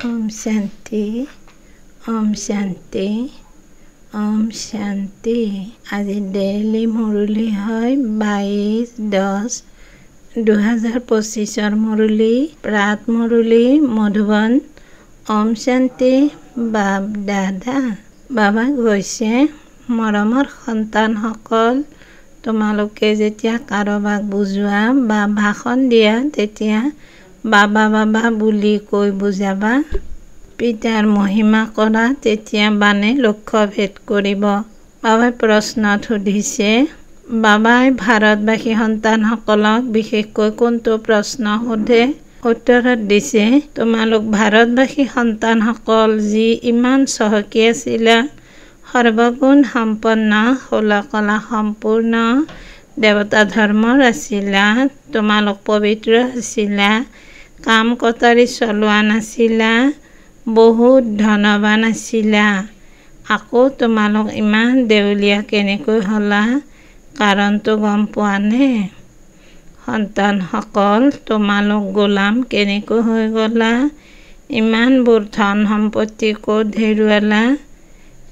ओम शांति ओम शांति ओम शांति। आज डेली मुरली है 22/10/2025 मुरली प्रात मुरली मधुबन। ओम शांति बाप दादा बाबा কৈছে মৰমৰ সন্তানসকল, তোমালোকে যেতিয়া কাৰোবাক বুজোৱা বা ভাষণ দিয়া তেতিয়া বাবা বাবা বুলি কৈ বুজাবা। পিতাৰ মহিমা কৰা তেতিয়া বানে লক্ষ্য ভেদ কৰিব। বাবাই প্ৰশ্নত সুধিছে, বাবাই ভাৰতবাসী সন্তানসকলক বিশেষকৈ কোনটো প্ৰশ্ন সোধে? উত্তৰত দিছে, তোমালোক ভাৰতবাসী সন্তানসকল যি ইমান চহকী আছিলা, সৰ্বগুণ সম্পন্ন, ষোলকলা সম্পূৰ্ণ দেৱতা ধৰ্মৰ আছিলা, তোমালোক পবিত্ৰ আছিলা, কাম কটাৰী চলোৱা নাছিলা, বহুত ধনৱান আছিলা, আকৌ তোমালোক ইমান দেউলীয়া কেনেকৈ হ'লা? কাৰণটো গম পোৱা নে? সন্তানসকল, তোমালোক গোলাম কেনেকৈ হৈ গ'লা? ইমানবোৰ ধন সম্পত্তি ক'ত হেৰুৱালা?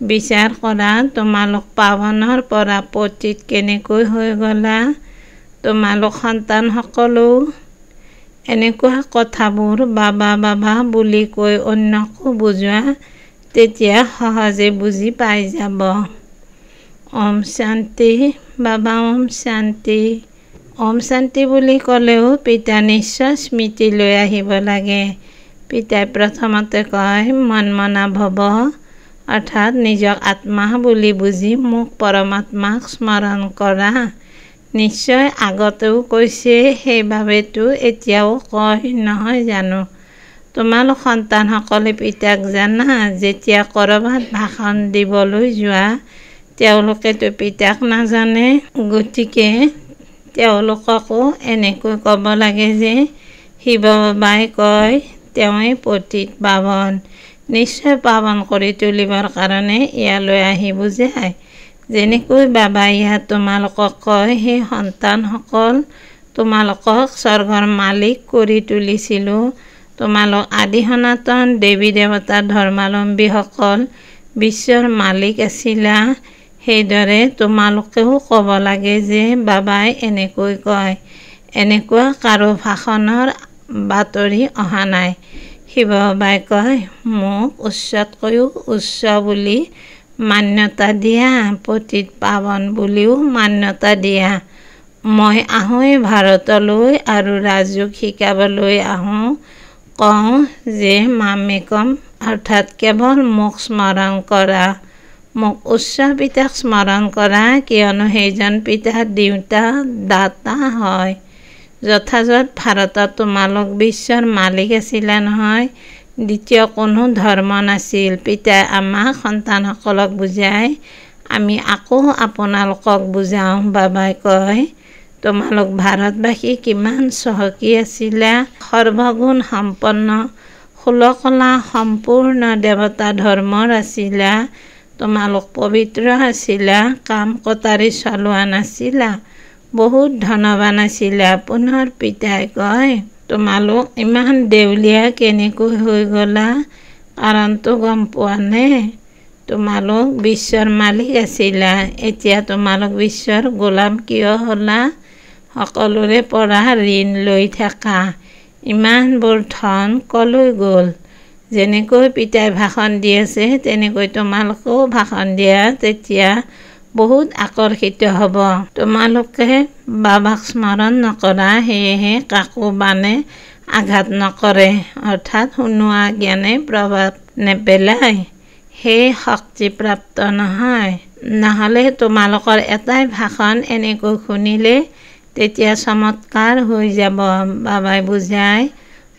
বিচাৰ কৰা, তোমালোক পাৱনৰ পৰা পতিত কেনেকৈ হৈ গ'লা? তোমালোক সন্তানসকলেও এনেকুৱা কথাবোৰ বাবা বাবা বুলি কৈ অন্যকো বুজোৱা, তেতিয়া সহজে বুজি পাই যাব। ওম শান্তি বাবা ওম শান্তি। ওম শান্তি বুলি ক'লেও পিতা নিশ্চয় স্মৃতিলৈ আহিব লাগে। পিতাই প্ৰথমতে কয়, মনমনা ভৱ, অৰ্থাৎ নিজক আত্মা বুলি বুজি মোক পৰমাত্মাক স্মৰণ কৰা। নিশ্চয় আগতেও কৈছে, সেইবাবেতো এতিয়াও কয় নহয় জানো? তোমালোক সন্তানসকলে পিতাক জানা, যেতিয়া ক'ৰবাত ভাষণ দিবলৈ যোৱা তেওঁলোকেতো পিতাক নাজানে, গতিকে তেওঁলোককো এনেকৈ ক'ব লাগে যে শিৱ বাবাই কয় তেওঁৱেই পতিত পাৱন। নিশ্চয় পাৱন কৰি তুলিবৰ কাৰণে ইয়ালৈ আহি বুজায়। যেনেকৈ বাবাই ইয়াত তোমালোকক কয়, সেই সন্তানসকল, তোমালোকক স্বৰ্গৰ মালিক কৰি তুলিছিলোঁ, তোমালোক আদি সনাতন দেৱী দেৱতাৰ ধৰ্মাৱলম্বীসকল বিশ্বৰ মালিক আছিলা। সেইদৰে তোমালোকেও ক'ব লাগে যে বাবাই এনেকৈ কয়। এনেকুৱা কাৰো ভাষণৰ বাতৰি অহা নাই। শিৱ বাবাই কয়, মোক উচ্চতকৈও উচ্চ বুলি মান্যতা দিয়া, পতিত পাৱন বুলিও মান্যতা দিয়া। মই আহোঁৱেই ভাৰতলৈ আৰু ৰাজযোগ শিকাবলৈ আহোঁ। কওঁ যে মামেকম, অৰ্থাৎ কেৱল মোক স্মৰণ কৰা, মোক উচ্চ পিতাক স্মৰণ কৰা, কিয়নো সেইজন পিতা দেউতা দাতা হয়। যথাযথ ভাৰতত তোমালোক বিশ্বৰ মালিক আছিলা নহয়, দ্বিতীয় কোনো ধৰ্ম নাছিল। পিতাই আমাক সন্তানসকলক বুজাই, আমি আকৌ আপোনালোকক বুজাওঁ। বাবাই কয়, তোমালোক ভাৰতবাসী কিমান চহকী আছিলা, সৰ্বগুণ সম্পন্ন, ষোলকলা সম্পূৰ্ণ দেৱতা ধৰ্মৰ আছিলা, তোমালোক পবিত্ৰ আছিলা, কাম কটাৰী চলোৱা নাছিলা, বহুত ধনৱান আছিলা। পুনৰ পিতাই কয়, তোমালোক ইমান দেউলীয়া কেনেকৈ হৈ গ'লা? কাৰণটো গম পোৱা নে? তোমালোক বিশ্বৰ মালিক আছিলা, এতিয়া তোমালোক বিশ্বৰ গোলাম কিয় হ'লা? সকলোৰে পৰা ঋণ লৈ থাকা। ইমানবোৰ ধন কলৈ গ'ল? যেনেকৈ পিতাই ভাষণ দি আছে তেনেকৈ তোমালোকেও ভাষণ দিয়া, তেতিয়া বহুত আকৰ্ষিত হ'ব। তোমালোকে বাবাক স্মৰণ নকৰা, সেয়েহে কাকো বানে আঘাত নকৰে, অৰ্থাৎ শুনোৱা জ্ঞানে প্ৰভাৱ নেপেলায়, সেই শক্তিপ্ৰাপ্ত নহয়। নহ'লে তোমালোকৰ এটাই ভাষণ এনেকৈ শুনিলে তেতিয়া চমৎকাৰ হৈ যাব। বাবাই বুজায়,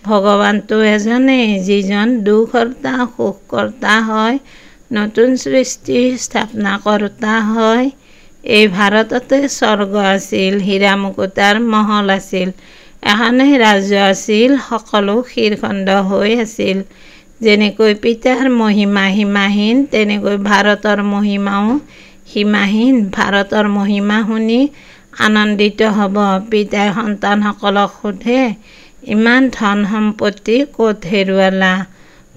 ভগৱানটো এজনেই, যিজন দুখকৰ্তা সুখকৰ্তা হয়, নতুন সৃষ্টি স্থাপনা কৰোঁতা হয়। এই ভাৰততে স্বৰ্গ আছিল, হীৰা মুকুতাৰ মহল আছিল, এখনেই ৰাজ্য আছিল, সকলো ক্ষীৰখণ্ড হৈ আছিল। যেনেকৈ পিতাৰ মহিমা সীমাহীন, তেনেকৈ ভাৰতৰ মহিমাও সীমাহীন। ভাৰতৰ মহিমা শুনি আনন্দিত হ'ব। পিতাই সন্তানসকলক সোধে, ইমান ধন সম্পত্তি ক'ত হেৰুৱালা?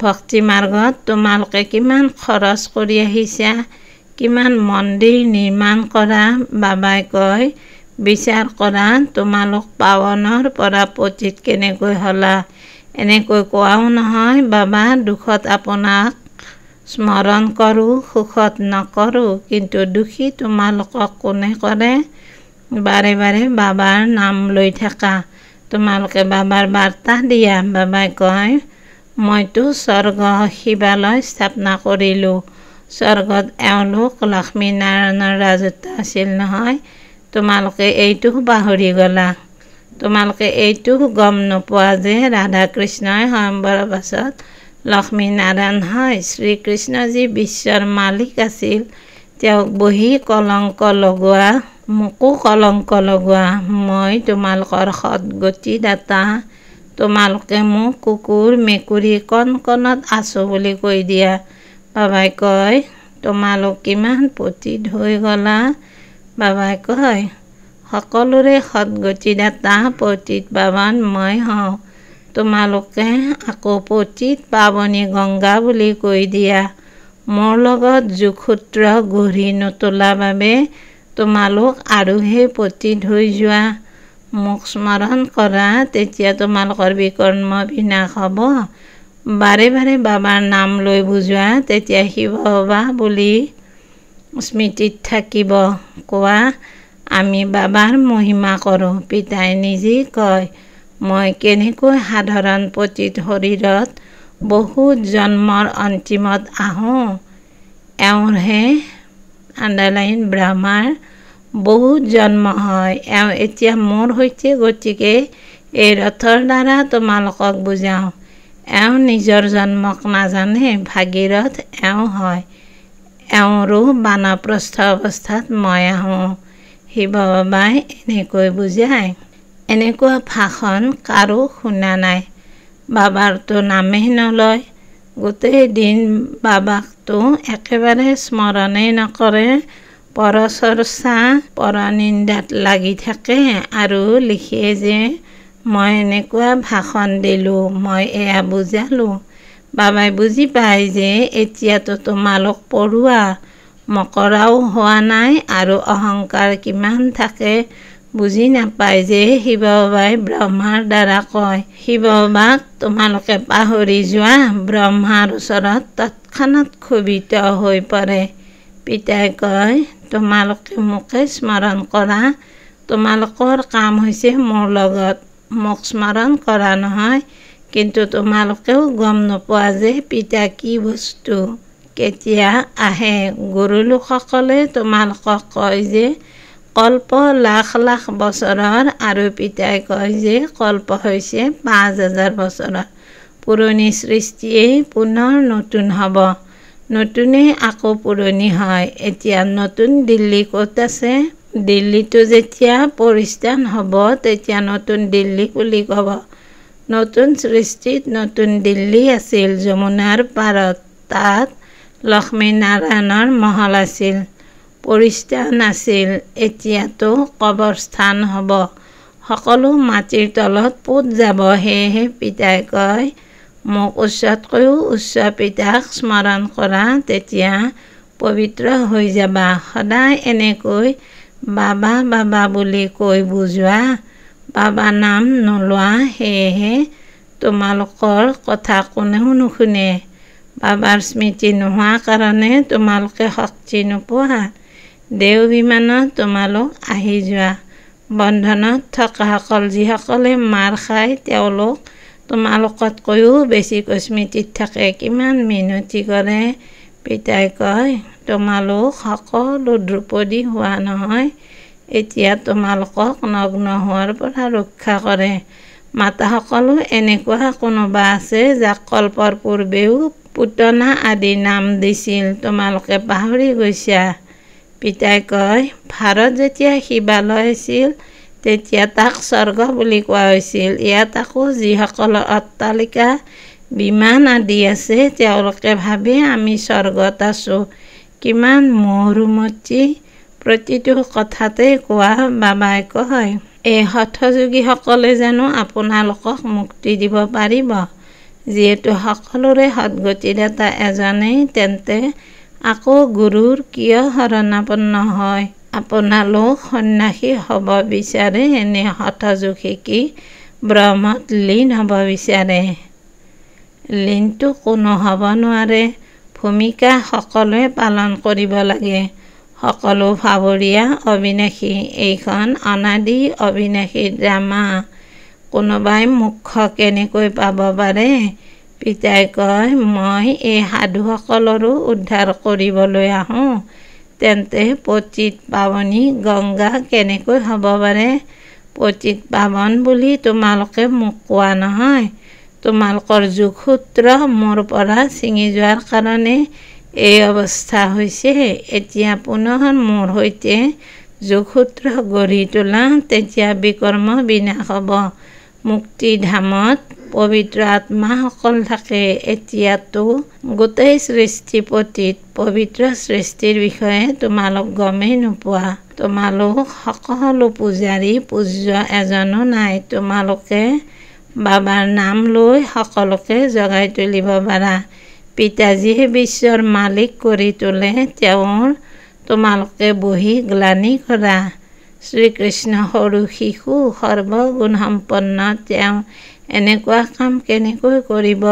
ভক্তি মাৰ্গত তোমালোকে কিমান খৰচ কৰি আহিছা, কিমান মন্দিৰ নিৰ্মাণ কৰা। বাবাই কয়, বিচাৰ কৰা তোমালোক পাৱনৰ পৰা পতিত কেনেকৈ হ'লা। এনেকৈ কোৱাও নহয়, বাবা দুখত আপোনাক স্মৰণ কৰোঁ, সুখত নকৰোঁ। কিন্তু দুখী তোমালোকক কোনে কৰে? বাৰে বাৰে বাবাৰ নাম লৈ থাকা, তোমালোকে বাবাৰ বাৰ্তা দিয়া। বাবাই কয়, মইতো স্বৰ্গ শিৱালয় স্থাপনা কৰিলোঁ। স্বৰ্গত এওঁলোক লক্ষ্মীনাৰায়ণৰ ৰাজত্ব আছিল নহয়। তোমালোকে এইটো পাহৰি গ'লা। তোমালোকে এইটো গম নোপোৱা যে ৰাধা কৃষ্ণই স্বয়ম্বৰৰ পাছত লক্ষ্মীনাৰায়ণ হয়। শ্ৰীকৃষ্ণ যি বিশ্বৰ মালিক আছিল, তেওঁক বহি কলংক লগোৱা, মোকো কলংক লগোৱা। মই তোমালোকৰ সদগতিদাতা। তোমালোকে মোক কুকুৰ মেকুৰী কণ কণত আছোঁ বুলি কৈ দিয়া। বাবাই কয়, তোমালোক কিমান পতিত হৈ গ'লা। বাবাই কয়, সকলোৰে সদগতিদাতা পতিত পাৱন মই হওঁ। তোমালোকে আকৌ পতিত পাৱনী গংগা বুলি কৈ দিয়া। মোৰ লগত যোগসূত্ৰ গঢ়ি নতোলা বাবে তোমালোক আৰুহে পতিত হৈ যোৱা। মোক স্মৰণ কৰা, তেতিয়া তোমালোকৰ বিকৰ্ম বিনাশ হ'ব। বাৰে বাৰে বাবাৰ নাম লৈ বুজোৱা, তেতিয়া শিৱ বাবা বুলি স্মৃতিত থাকিব। কোৱা, আমি বাবাৰ মহিমা কৰোঁ। পিতাই নিজেই কয়, মই কেনেকৈ সাধাৰণ পতিত শৰীৰত বহুত জন্মৰ অন্তিমত আহোঁ। এওঁৰহে আণ্ডাৰলাইন ব্ৰহ্মাৰ বহুত জন্ম হয়। এওঁ এতিয়া মোৰ সৈতে, গতিকে এই ৰথৰ দ্বাৰা তোমালোকক বুজাওঁ। এওঁ নিজৰ জন্মক নাজানে, ভাগীৰথ এওঁ হয়। এওঁৰো বানপ্ৰস্থ অৱস্থাত মই আহোঁ। শিৱ বাবাই এনেকৈ বুজায়। এনেকুৱা ভাষণ কাৰো শুনা নাই। বাবাৰতো নামেই নলয়। গোটেই দিন বাবাকতো একেবাৰে স্মৰণেই নকৰে। পৰচৰ্চা পৰনিন্দাত লাগি থাকে আৰু লিখে যে মই এনেকুৱা ভাষণ দিলোঁ, মই এয়া বুজালোঁ। বাবাই বুজি পায় যে এতিয়াতো তোমালোক পঢ়ুৱা, মকৰাও হোৱা নাই আৰু অহংকাৰ কিমান থাকে বুজি নাপায় যে শিৱ বাবাই ব্ৰহ্মাৰ দ্বাৰা কয়। শিৱ বাবাক তোমালোকে পাহৰি যোৱা। ব্ৰহ্মাৰ ওচৰত তৎক্ষণাৎ ক্ষোভিত হৈ পৰে। পিতাই কয়, তোমালোকে মোকে স্মৰণ কৰা। তোমালোকৰ কাম হৈছে মোৰ লগত মোক স্মৰণ কৰা নহয়। কিন্তু তোমালোকেও গম নোপোৱা যে পিতা কি বস্তু, কেতিয়া আহে। গুৰুলোকসকলে তোমালোকক কয় যে কল্প লাখ লাখ বছৰৰ, আৰু পিতাই কয় যে কল্প হৈছে ৫,০০০ বছৰৰ। পুৰণি সৃষ্টিয়েই পুনৰ নতুন হ'ব, নতুনেই আকৌ পুৰণি হয়। এতিয়া নতুন দিল্লী ক'ত আছে? দিল্লীটো যেতিয়া পৰিস্থান হ'ব, তেতিয়া নতুন দিল্লী বুলি ক'ব। নতুন সৃষ্টিত নতুন দিল্লী আছিল যমুনাৰ পাৰত। তাত লক্ষ্মীনাৰায়ণৰ মহল আছিল, পৰিস্থান আছিল। এতিয়াতো কবৰস্থান হ'ব, সকলো মাটিৰ তলত পোত যাব। সেয়েহে পিতাই কয়, মোক উচ্চতকৈও উচ্চ পিতাক স্মৰণ কৰা, তেতিয়া পবিত্ৰ হৈ যাবা। সদায় এনেকৈ বাবা বাবা বুলি কৈ বুজোৱা, বাবা নাম নোলোৱা। সেয়েহে তোমালোকৰ কথা কোনেও নুশুনে। বাবাৰ স্মৃতি নোহোৱা কাৰণে তোমালোকে শক্তি নোপোৱা। দেও বিমানত তোমালোক আহি যোৱা। বন্ধনত থকাসকল যিসকলে মাৰ খায়, তেওঁলোক তোমালোকতকৈও বেছিকৈ স্মৃতিত থাকে। কিমান মিনতি কৰে। পিতাই কয়, তোমালোক সকলো দ্ৰুপদী হোৱা নহয়। এতিয়া তোমালোকক নগ্ন হোৱাৰ পৰা ৰক্ষা কৰে। মাতাসকলো এনেকুৱা কোনোবা আছে যাক কল্পৰ পূৰ্বেও পুতনা আদি নাম দিছিল, তোমালোকে পাহৰি গৈছা। পিতাই কয়, ভাৰত যেতিয়া শিৱালয় আছিল, তেতিয়া তাক স্বৰ্গ বুলি কোৱা হৈছিল। ইয়াত আকৌ যিসকলৰ অট্টালিকা বিমান আদি আছে, তেওঁলোকে ভাবে আমি স্বৰ্গত আছোঁ। কিমান মৌৰুমতী। প্ৰতিটো কথাতে কোৱা। বাবাই কয়, এই হঠযোগীসকলে জানো আপোনালোকক মুক্তি দিব পাৰিব? যিহেতু সকলোৰে সদ্গতিদাতা এজনেই, তেন্তে আকৌ গুৰুৰ কিয় শৰণাপন্ন হয়? আপোনালোক সন্ন্যাসী হ'ব বিচাৰে নে হঠযোগ শিকি ব্ৰহ্মত লীন হ'ব বিচাৰে? লীনটো কোনো হ'ব নোৱাৰে। ভূমিকা সকলোৱে পালন কৰিব লাগে। সকলো ভাৱৰীয়া অবিনাশী। এইখন অনাদি অবিনাশী ড্ৰামা। কোনোবাই মোক্ষ কেনেকৈ পাব পাৰে? পিতাই কয়, মই এই সাধুসকলৰো উদ্ধাৰ কৰিবলৈ আহোঁ। তেন্তে পতিত পাৱনী গংগা কেনেকৈ হ'ব পাৰে? পতিত পাৱন বুলি তোমালোকে মোক কোৱা নহয়। তোমালোকৰ যোগসূত্ৰ মোৰ পৰা ছিঙি যোৱাৰ কাৰণে এই অৱস্থা হৈছে। এতিয়া পুনৰ মোৰ সৈতে যোগসূত্ৰ গঢ়ি তোলা, তেতিয়া বিকৰ্ম বিনাশ হ'ব। মুক্তিধামত পবিত্ৰ আত্মাসকল থাকে। এতিয়াতো গোটেই সৃষ্টি পতিত। পবিত্ৰ সৃষ্টিৰ বিষয়ে তোমালোক গমেই নোপোৱা। তোমালোক সকলো পূজাৰী, পূজ্য এজনো নাই। তোমালোকে বাবাৰ নাম লৈ সকলোকে জগাই তুলিব পাৰা। পিতাজীয়ে বিশ্বৰ মালিক কৰি তোলে, তেওঁৰ তোমালোকে বহি গ্লানি কৰা। শ্ৰীকৃষ্ণ সৰু শিশু, সৰ্বগুণসম্পন্ন, তেওঁ এনেকুৱা কাম কেনেকৈ কৰিব?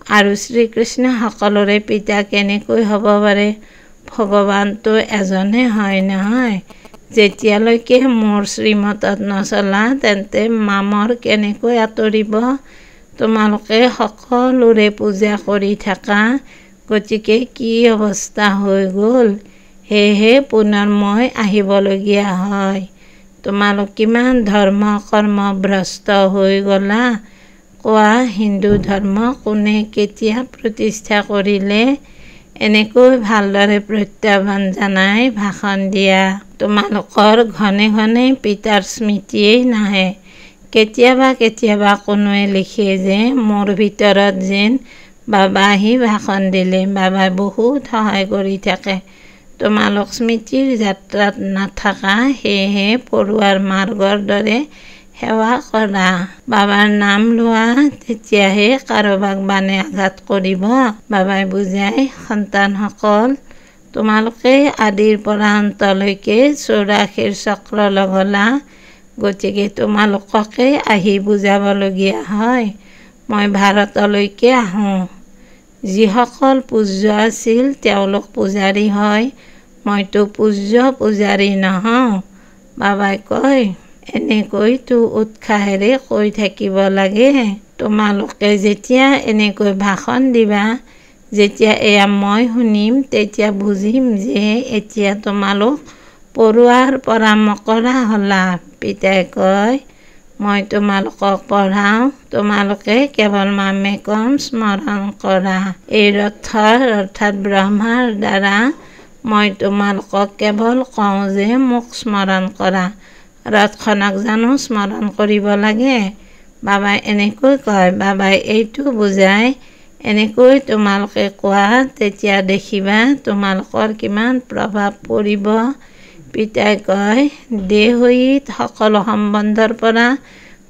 আৰু শ্ৰীকৃষ্ণ সকলোৰে পিতা কেনেকৈ হ'ব পাৰে? ভগৱানটো এজনে হয় নহয়। যেতিয়ালৈকে মোৰ শ্ৰীমতত নচলা, তেন্তে মামৰ কেনেকৈ আঁতৰিব? তোমালোকে সকলোৰে পূজা কৰি থাকা, গতিকে কি অৱস্থা হৈ গ'ল? সেয়েহে পুনৰ মই আহিবলগীয়া হয়। তোমালোক কিমান ধৰ্ম কৰ্মভ্ৰষ্ট হৈ গ'লা? কোৱা, হিন্দু ধৰ্ম কোনে কেতিয়া প্ৰতিষ্ঠা কৰিলে? এনেকৈ ভালদৰে প্ৰত্যাহ্বান জনাই ভাষণ দিয়া। তোমালোকৰ ঘনে ঘনে পিতাৰ স্মৃতিয়েই নাহে। কেতিয়াবা কেতিয়াবা কোনোৱে লিখে যে মোৰ ভিতৰত যেন বাবা আহি ভাষণ দিলে। বাবাই বহুত সহায় কৰি থাকে। তোমালোক স্মৃতিৰ যাত্ৰাত নাথাকা, সেয়েহে পৰুৱাৰ মাৰ্গৰ দৰে সেৱা কৰা। বাবাৰ নাম লোৱা, তেতিয়াহে কাৰোবাক বানে আঘাত কৰিব। বাবাই বুজাই, সন্তানসকল, তোমালোকে আদিৰ পৰা অন্তলৈকে ৮৪ৰ চক্ৰ লঘলা, গতিকে তোমালোককে আহি বুজাবলগীয়া হয়। মই ভাৰতলৈকে আহোঁ। যিসকল পূজ্য আছিল তেওঁলোক পূজাৰী হয়। মইতো পূজ্য পূজাৰী নহওঁ। বাবাই কয়, এনেকৈতো উৎসাহেৰে কৈ থাকিব লাগে। তোমালোকে যেতিয়া এনেকৈ ভাষণ দিবা, যেতিয়া এয়া মই শুনিম, তেতিয়া বুজিম যে এতিয়া তোমালোক পৰুৱাৰ পৰা মকৰা হ'লা। পিতাই কয়, মই তোমালোকক পঢ়াওঁ, তোমালোকে কেৱল মামেকম স্মৰণ কৰা। এই ৰথৰ অৰ্থাৎ ব্ৰহ্মাৰ দ্বাৰা মই তোমালোকক কেৱল কওঁ যে মোক স্মৰণ কৰা। ৰথখনক জানো স্মৰণ কৰিব লাগে? বাবাই এনেকৈ কয়। বাবাই এইটো বুজায়, এনেকৈ তোমালোকে কোৱা, তেতিয়া দেখিবা তোমালোকৰ কিমান প্ৰভাৱ পৰিব। পিতাই কয়, দেহহিত সকলো সম্বন্ধৰ পৰা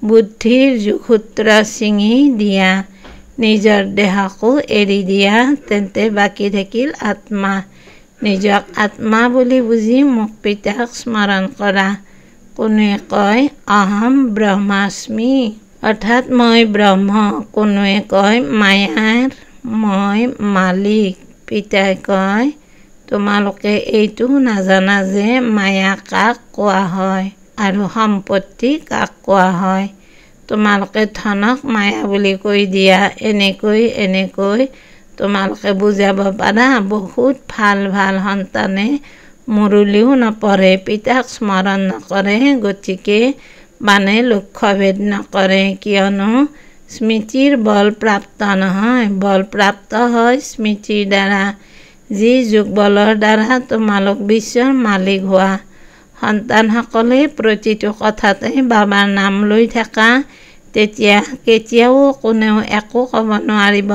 বুদ্ধিৰ যোগসূত্ৰ ছিঙি দিয়া, নিজৰ দেহকো এৰি দিয়া, তেন্তে বাকী থাকিল আত্মা। নিজক আত্মা বুলি বুজি মোক পিতাক স্মৰণ কৰা। কোনোৱে কয়, অহম ব্ৰহ্মাস্মি, অৰ্থাৎ মই ব্ৰহ্ম। কোনোৱে কয়, মায়াৰ মই মালিক। পিতাই কয়, তোমালোকে এইটো নাজানা যে মায়া কাক কোৱা হয় আৰু সম্পত্তি কাক কোৱা হয়। তোমালোকে ধনক মায়া বুলি কৈ দিয়া। এনেকৈ তোমালোকে বুজাব পাৰা। বহুত ভাল ভাল সন্তানে মুৰুলিও নপঢ়ে, পিতাক স্মৰণ নকৰে, গতিকে বানে লক্ষ্যভেদ নকৰে, কিয়নো স্মৃতিৰ বল প্ৰাপ্ত নহয়। বল প্ৰাপ্ত হয় স্মৃতিৰ দ্বাৰা, যি যোগবলৰ দ্বাৰা তোমালোক বিশ্বৰ মালিক হোৱা। সন্তানসকলে প্ৰতিটো কথাতে বাবাৰ নাম লৈ থাকা, তেতিয়া কেতিয়াও কোনেও একো ক'ব নোৱাৰিব।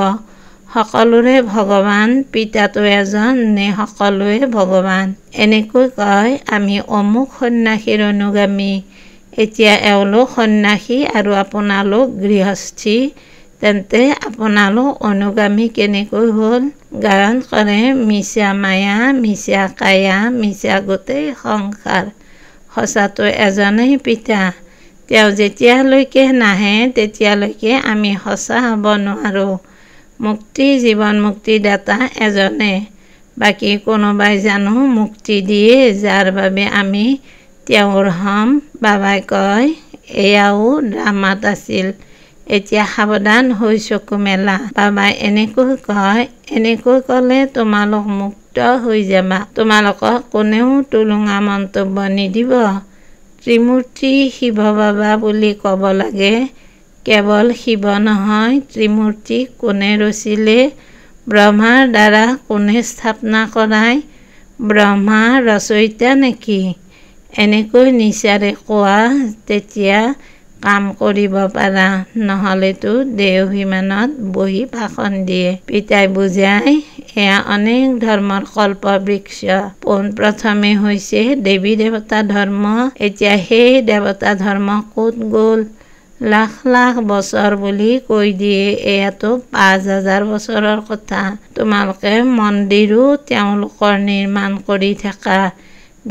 সকলোৰে ভগৱান পিতাটো এজন নে সকলোৱে ভগৱান? এনেকৈ কয়, আমি অমুক সন্ন্যাসীৰ অনুগামী। এতিয়া এওঁলোক সন্ন্যাসী আৰু আপোনালোক গৃহস্থী। তেন্তে আপোনালোক অনুগামী কেনেকৈ হ'ল? গায়ন কৰে মিছা মায়া, মিছা কায়া, মিছা গোটেই সংসাৰ। সঁচাটো এজনেই পিতা, তেওঁ যেতিয়ালৈকে নাহে তেতিয়ালৈকে আমি সঁচা হ'ব নোৱাৰোঁ। মুক্তি জীৱন মুক্তিদাতা এজনে, বাকী কোনোবাই জানো মুক্তি দিয়ে যাৰ বাবে আমি তেওঁৰ হ'ম? বাবাই কয় এয়াও ড্ৰামাত আছিল, এতিয়া সাৱধান হৈ চকু মেলা। বাবাই এনেকৈ কয়, এনেকৈ ক'লে তোমালোক মুক্ত হৈ যাবা। তোমালোকক কোনেও টুলুঙা মন্তব্য নিদিব। ত্ৰিমূৰ্তি শিৱ বাবা বুলি ক'ব লাগে। কেৱল শিৱ নহয়, ত্ৰিমূৰ্তি কোনে ৰচিলে? ব্ৰহ্মাৰ দ্বাৰা কোনে স্থাপনা কৰায়? ব্ৰহ্মা ৰচয়িতা নেকি? এনেকৈ নিচাৰে কোৱা, তেতিয়া কাম কৰিব পাৰা, নহ'লেতো দেওভিমানত বহি ভাষণ দিয়ে। পিতাই বুজায় এয়া অনেক ধৰ্মৰ কল্পবৃক্ষ। পোনপ্ৰথমে হৈছে দেৱী দেৱতা ধৰ্ম, এতিয়া সেই দেৱতা ধৰ্ম ক'ত গ'ল? লাখ লাখ বছৰ বুলি কৈ দিয়ে, এয়াতো ৫,০০০ বছৰৰ কথা। তোমালোকে মন্দিৰো তেওঁলোকৰ নিৰ্মাণ কৰি থাকা।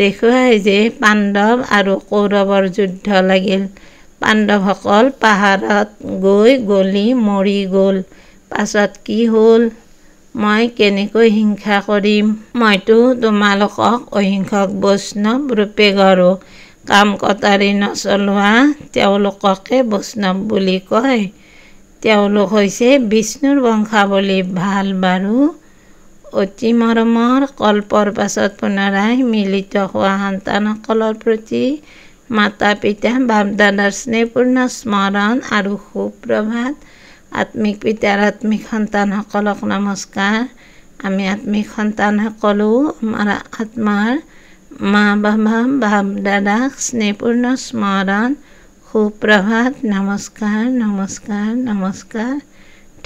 দেখুৱাই যে পাণ্ডৱ আৰু কৌৰৱৰ যুদ্ধ লাগিল, পাণ্ডৱসকল পাহাৰত গৈ গলি মৰি গ'ল। পাছত কি হ'ল? মই কেনেকৈ হিংসা কৰিম? মইতো তোমালোকক অহিংসক বৈষ্ণৱ ৰূপে গঢ়ো। কাম কটাৰী নচলোৱা তেওঁলোককে বৈষ্ণৱ বুলি কয়। তেওঁলোক হৈছে বিষ্ণুৰ বংশাৱলী। ভাল বাৰু, অতি মৰমৰ কল্পৰ পাছত পুনৰাই মিলিত হোৱা সন্তানসকলৰ প্ৰতি মাতা পিতা বাপ দাদাৰ স্নেহপূৰ্ণ স্মৰণ আৰু সুপ্ৰভাত। আত্মিক পিতাৰ আত্মিক সন্তানসকলক নমস্কাৰ। আমি আত্মিক সন্তানসকলো আমাৰ আত্মাৰ মা বাবা বাপ দাদাক স্নেহপূৰ্ণ স্মৰণ, সুপ্ৰভাত, নমস্কাৰ নমস্কাৰ নমস্কাৰ।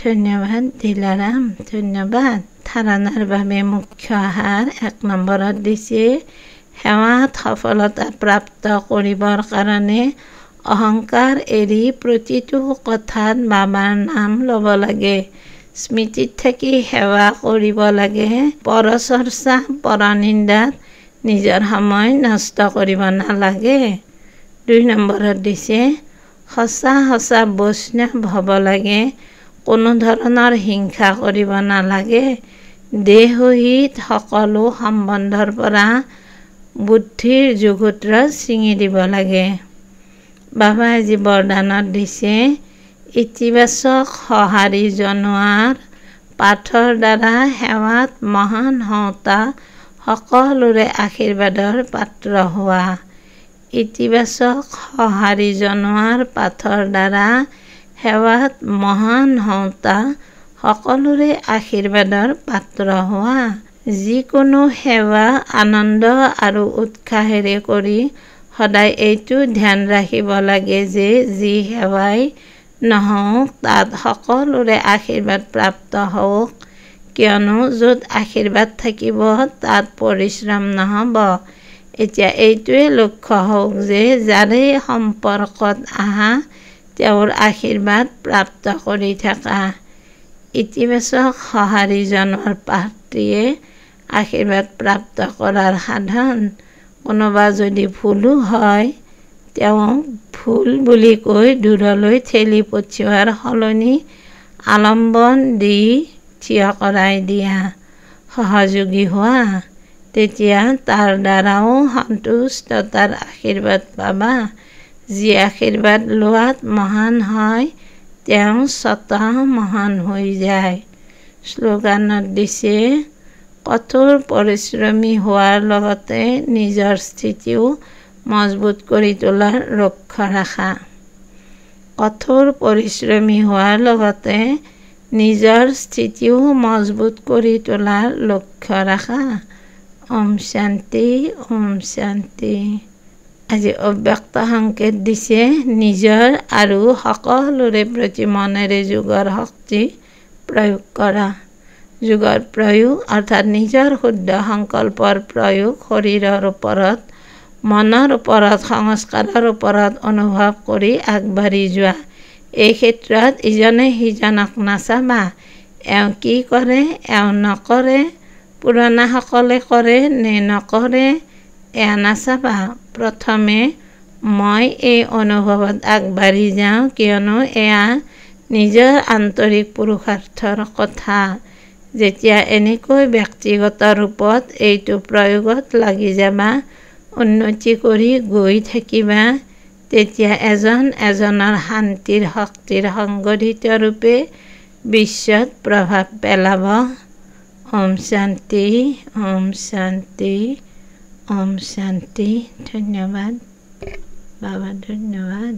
ধন্যবাদ দিলাৰাম, ধন্যবাদ। ধাৰণাৰ বাবে মুখ্য আহাৰ ১ নম্বৰত দিছে সেৱাত সফলতা প্ৰাপ্ত কৰিবৰ কাৰণে অহংকাৰ এৰি প্ৰতিটো কথাত বাবাৰ নাম ল'ব লাগে। স্মৃতিত থাকি সেৱা কৰিব লাগে। পৰচৰ্চা পৰনিন্দাত নিজৰ সময় নষ্ট কৰিব নালাগে। ২ নম্বৰত দিছে সঁচা সঁচা বৈষ্ণৱ হ'ব লাগে। কোনো ধৰণৰ হিংসা কৰিব নালাগে। দেহহিত সকলো সম্বন্ধৰ পৰা বুদ্ধিৰ যোগোত্ৰ ছিঙি দিব লাগে। বাবাই আজি বৰদানত দিছে ইতিবাচক সঁহাৰি জনোৱাৰ পাঠৰ দ্বাৰা সেৱাত মহান হওঁতা, সকলোৰে আশীৰ্বাদৰ পাত্ৰ হোৱা। ইতিবাচক সঁহাৰি জনোৱাৰ পাঠৰ দ্বাৰা সেৱাত মহান হওঁতা, সকলোৰে আশীৰ্বাদৰ পাত্ৰ হোৱা। যিকোনো সেৱা আনন্দ আৰু উৎসাহেৰে কৰি সদায় এইটো ধ্যান ৰাখিব লাগে যে যি সেৱাই নহওক তাত সকলোৰে আশীৰ্বাদ প্ৰাপ্ত হওক, কিয়নো য'ত আশীৰ্বাদ থাকিব তাত পৰিশ্ৰম নহ'ব। এতিয়া এইটোৱে লক্ষ্য হওক যে যাৰে সম্পৰ্কত আহা তেওঁৰ আশীৰ্বাদ প্ৰাপ্ত কৰি থাকা। ইতিবাচক সঁহাৰি জনোৱাৰ পাঠটিয়ে আশীৰ্বাদ প্ৰাপ্ত কৰাৰ সাধন। কোনোবা যদি ভুলো হয় তেওঁক ভুল বুলি কৈ দূৰলৈ ঠেলি পঠিওৱাৰ সলনি আলম্বন দি থিয় কৰাই দিয়া, সহযোগী হোৱা। তেতিয়া তাৰ দ্বাৰাও সন্তুষ্টতাৰ আশীৰ্বাদ পাবা। যি আশীৰ্বাদ লোৱাত মহান হয় তেওঁ স্বতঃ মহান হৈ যায়। শ্লোগানত দিছে কঠোৰ পৰিশ্ৰমী হোৱাৰ লগতে নিজৰ স্থিতিও মজবুত কৰি তোলাৰ লক্ষ্য ৰাখা। কঠোৰ পৰিশ্ৰমী হোৱাৰ লগতে নিজৰ স্থিতিও মজবুত কৰি তোলাৰ লক্ষ্য ৰাখা। ওম শান্তি, ওম শান্তি। আজি অব্যক্ত সংকেত দিছে নিজৰ আৰু সকলোৰে প্ৰতি মনেৰে যোগৰ শক্তি প্ৰয়োগ কৰা। যোগৰ প্ৰয়োগ অৰ্থাৎ নিজৰ শুদ্ধ সংকল্পৰ প্ৰয়োগ শৰীৰৰ ওপৰত, মনৰ ওপৰত, সংস্কাৰৰ ওপৰত অনুভৱ কৰি আগবাঢ়ি যোৱা। এই ক্ষেত্ৰত ইজনে সিজনক নাচাবা, এওঁ কি কৰে এওঁ নকৰে, পুৰণাসকলে কৰে নে নকৰে, এয়া নাচাবা। প্ৰথমে মই এই অনুভৱত আগবাঢ়ি যাওঁ, কিয়নো এয়া নিজৰ আন্তৰিক পুৰুষাৰ্থৰ কথা। যেতিয়া এনেকৈ ব্যক্তিগত ৰূপত এইটো প্ৰয়োগত লাগি যাবা, উন্নতি কৰি গৈ থাকিবা, তেতিয়া এজন এজনৰ শান্তিৰ শক্তিৰ সংগঠিত ৰূপে বিশ্বত প্ৰভাৱ পেলাব। ওম শান্তি, ওম শান্তি, ওম শান্তি। ধন্যবাদ বাবা, ধন্যবাদ।